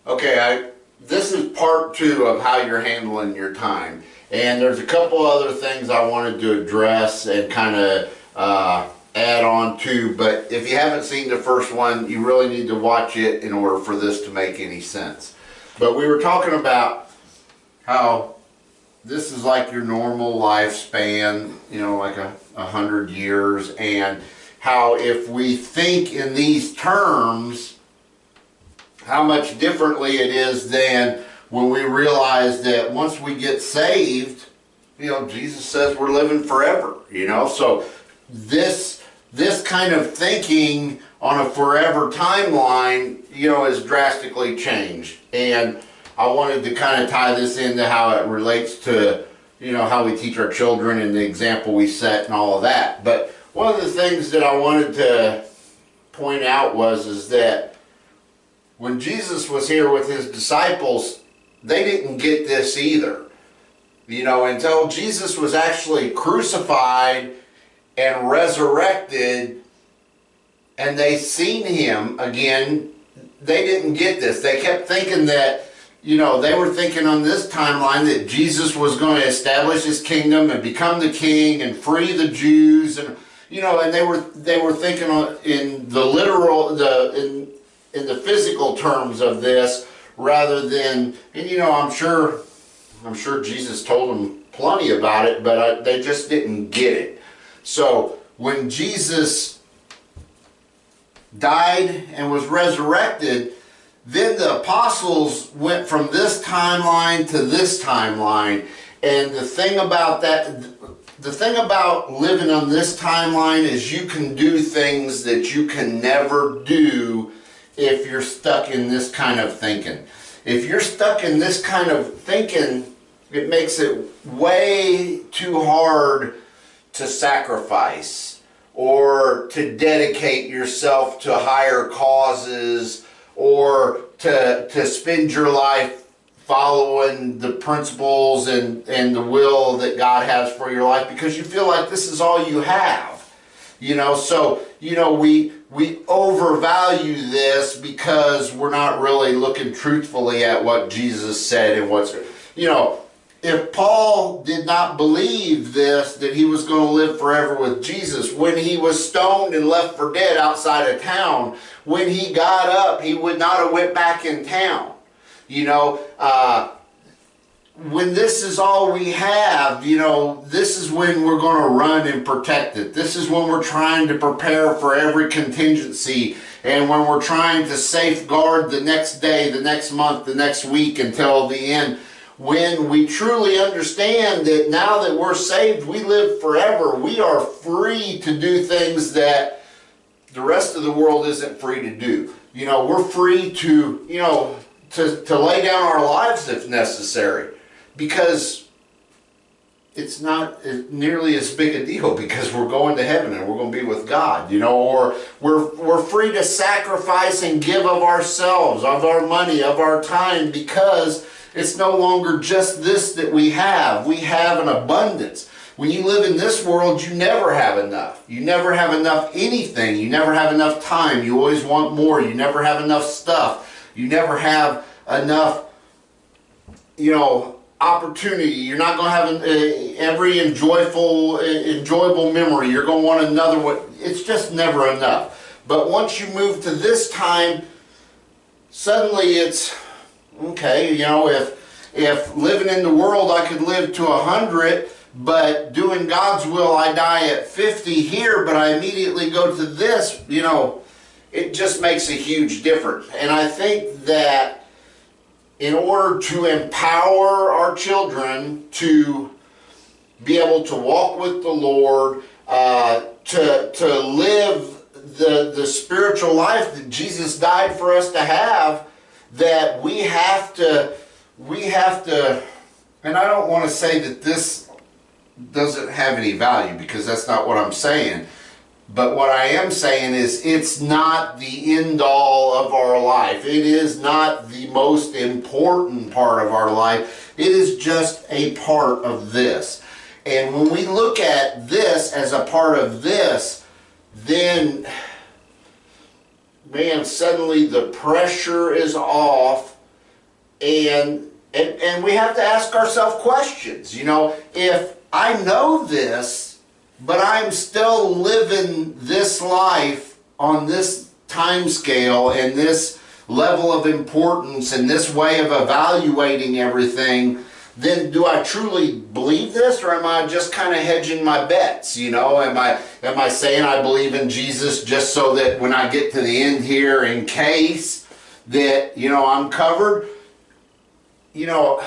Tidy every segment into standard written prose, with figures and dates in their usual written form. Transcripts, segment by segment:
Okay, this is part two of how you're handling your time. And there's a couple other things I wanted to address and kind of add on to. But if you haven't seen the first one, you really need to watch it in order for this to make any sense. But we were talking about how this is like your normal lifespan, like 100 years, and how if we think in these terms, how much differently it is than when we realize that once we get saved, Jesus says we're living forever, So this kind of thinking on a forever timeline, is drastically changed. And I wanted to kind of tie this into how it relates to, how we teach our children and the example we set and all of that. But one of the things that I wanted to point out is that when Jesus was here with his disciples, they didn't get this either. Until Jesus was actually crucified and resurrected and they seen him again, they didn't get this. They kept thinking that, they were thinking on this timeline that Jesus was going to establish his kingdom and become the king and free the Jews, and and they were thinking in the literal, in the physical terms of this, rather than, and I'm sure Jesus told them plenty about it, but they just didn't get it. So when Jesus died and was resurrected, then the apostles went from this timeline to this timeline. And the thing about living on this timeline is you can do things that you can never do if you're stuck in this kind of thinking. If you're stuck in this kind of thinking, it makes it way too hard to sacrifice or to dedicate yourself to higher causes, or to spend your life following the principles and the will that God has for your life, because you feel like this is all you have. So we overvalue this because we're not really looking truthfully at what Jesus said and what's, if Paul did not believe this, that he was going to live forever with Jesus, when he was stoned and left for dead outside of town, when he got up, he would not have went back in town. When this is all we have, this is when we're going to run and protect it. This is when we're trying to prepare for every contingency, and when we're trying to safeguard the next day, the next month, the next week until the end. When we truly understand that now that we're saved, we live forever. We are free to do things that the rest of the world isn't free to do. We're free to, to lay down our lives if necessary, because it's not nearly as big a deal, because we're going to heaven and we're going to be with God, or we're free to sacrifice and give of ourselves, of our money, of our time, because it's no longer just this that we have. We have an abundance. When you live in this world, you never have enough. You never have enough anything. You never have enough time. You always want more. You never have enough stuff. You never have enough, opportunity. You're not going to have every enjoyable memory. You're going to want another one. It's just never enough. But once you move to this time, suddenly it's, okay, if living in the world I could live to 100, but doing God's will I die at 50 here, but I immediately go to this, it just makes a huge difference. And I think that in order to empower our children to be able to walk with the Lord, to live the spiritual life that Jesus died for us to have, that we have to, and I don't want to say that this doesn't have any value, because that's not what I'm saying. But what I am saying is it's not the end all of our life. It is not the most important part of our life. It is just a part of this. And when we look at this as a part of this, then man, suddenly the pressure is off, and we have to ask ourselves questions. You know, if I know this, but I'm still living this life on this time scale and this level of importance and this way of evaluating everything, then do I truly believe this, or am I just kind of hedging my bets? You know, am I saying I believe in Jesus just so that when I get to the end here, in case that, you know, I'm covered? You know,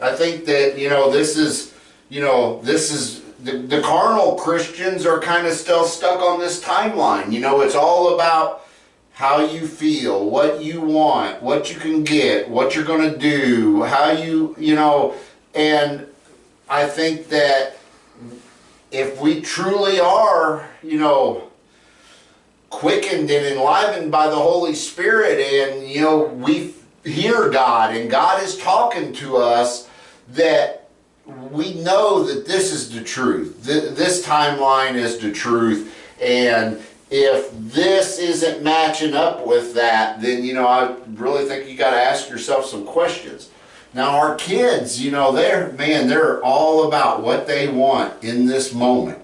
I think that, you know, this is the carnal Christians are kind of still stuck on this timeline. You know, it's all about how you feel, what you want, what you can get, what you're going to do, how you know, and I think that if we truly are, you know, quickened and enlivened by the Holy Spirit, and, you know, we hear God and God is talking to us, that we know that this is the truth. This timeline is the truth, and if this isn't matching up with that, then, you know, I really think you got to ask yourself some questions. Now, our kids, you know, they're all about what they want in this moment.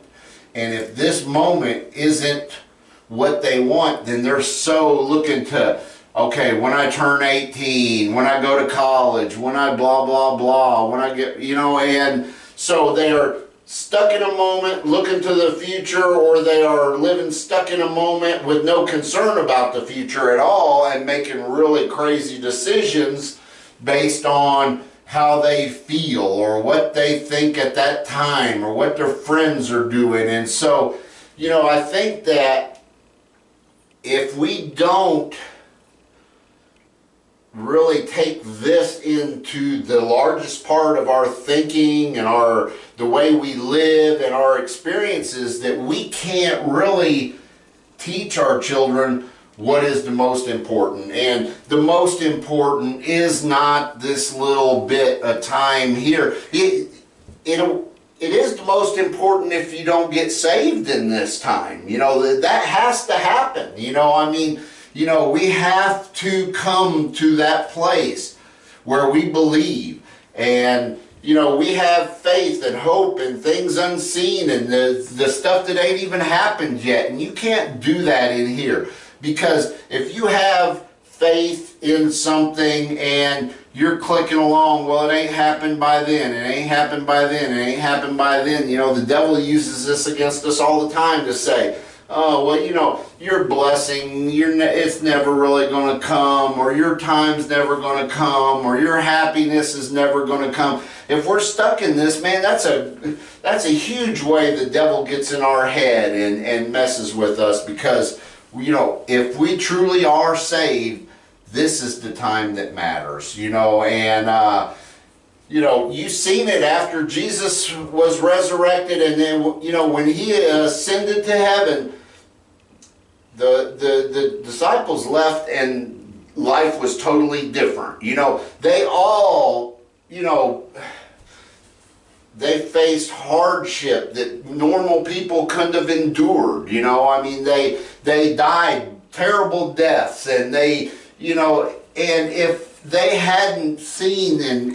And if this moment isn't what they want, then they're so looking to, okay, when I turn 18, when I go to college, when I blah, blah, blah, when I get, you know, and so they are stuck in a moment looking to the future, or they are living stuck in a moment with no concern about the future at all and making really crazy decisions based on how they feel or what they think at that time or what their friends are doing. And so, you know, I think that if we don't really take this into the largest part of our thinking and the way we live and our experiences, that we can't really teach our children what is the most important. And the most important is not this little bit of time here. It is the most important if you don't get saved in this time. You know, that has to happen. You know, I mean, you know, we have to come to that place where we believe, and, you know, we have faith and hope and things unseen and the stuff that ain't even happened yet. And you can't do that in here, because if you have faith in something and you're clicking along, well, it ain't happened by then, it ain't happened by then, it ain't happened by then. You know, the devil uses this against us all the time to say, oh, well, you know, your blessing, it's never really going to come, or your time's never going to come, or your happiness is never going to come. If we're stuck in this, man, that's a huge way the devil gets in our head and messes with us, because, you know, if we truly are saved, this is the time that matters, you know. And you know, you've seen it after Jesus was resurrected, and then, you know, when he ascended to heaven, the disciples left and life was totally different. You know, they all, you know, they faced hardship that normal people couldn't have endured. You know, I mean, they died terrible deaths, and they, you know, and if they hadn't seen and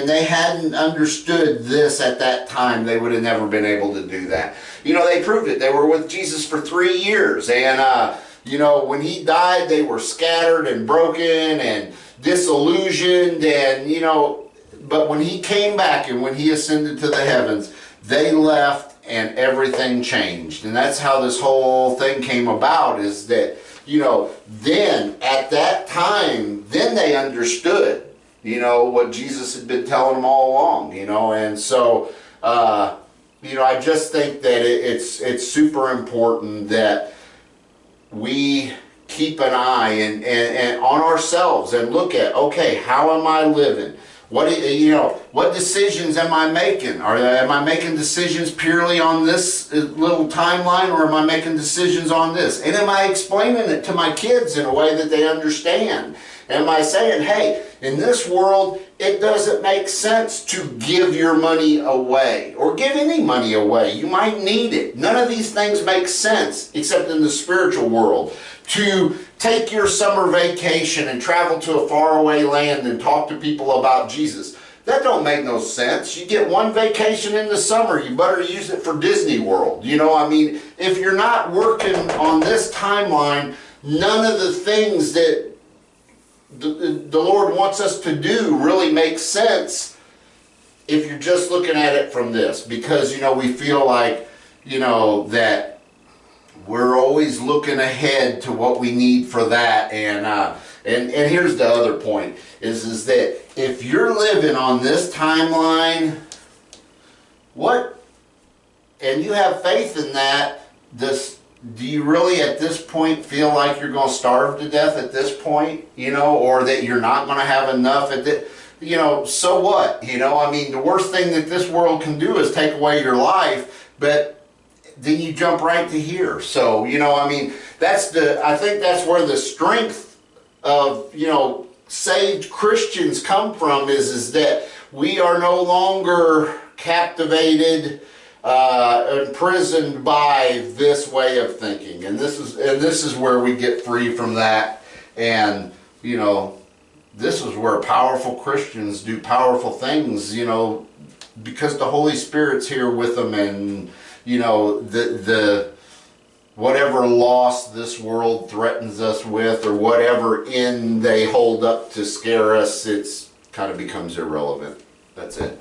they hadn't understood this at that time, they would have never been able to do that. You know, they proved it. They were with Jesus for 3 years, and you know, when he died, they were scattered and broken and disillusioned, and, you know, but when he came back and when he ascended to the heavens, they left and everything changed. And that's how this whole thing came about, is that, you know, then at that time, then they understood, you know, what Jesus had been telling them all along, you know. And so, you know, I just think that it's super important that we keep an eye and on ourselves and look at, okay, how am I living? What, you know, what decisions am I making? Am I making decisions purely on this little timeline, or am I making decisions on this? And am I explaining it to my kids in a way that they understand? Am I saying, hey, in this world, it doesn't make sense to give your money away or give any money away? You might need it. None of these things make sense except in the spiritual world. To take your summer vacation and travel to a faraway land and talk to people about Jesus. That don't make no sense. You get one vacation in the summer, you better use it for Disney World. You know, I mean, if you're not working on this timeline, none of the things that the Lord wants us to do really make sense if you're just looking at it from this. Because, you know, we feel like, you know, that we're always looking ahead to what we need for that. And here's the other point, is that if you're living on this timeline, and you have faith in that, do you really at this point feel like you're going to starve to death at this point, you know, or that you're not going to have enough at this, you know, so what? You know, I mean, the worst thing that this world can do is take away your life, but then you jump right to here. So, you know, I mean, I think that's where the strength of, you know, saved Christians come from, is that we are no longer captivated, imprisoned by this way of thinking, and this is where we get free from that. And you know, this is where powerful Christians do powerful things, you know, because the Holy Spirit's here with them. And you know, the whatever loss this world threatens us with, or whatever end they hold up to scare us, it's kind of becomes irrelevant. That's it.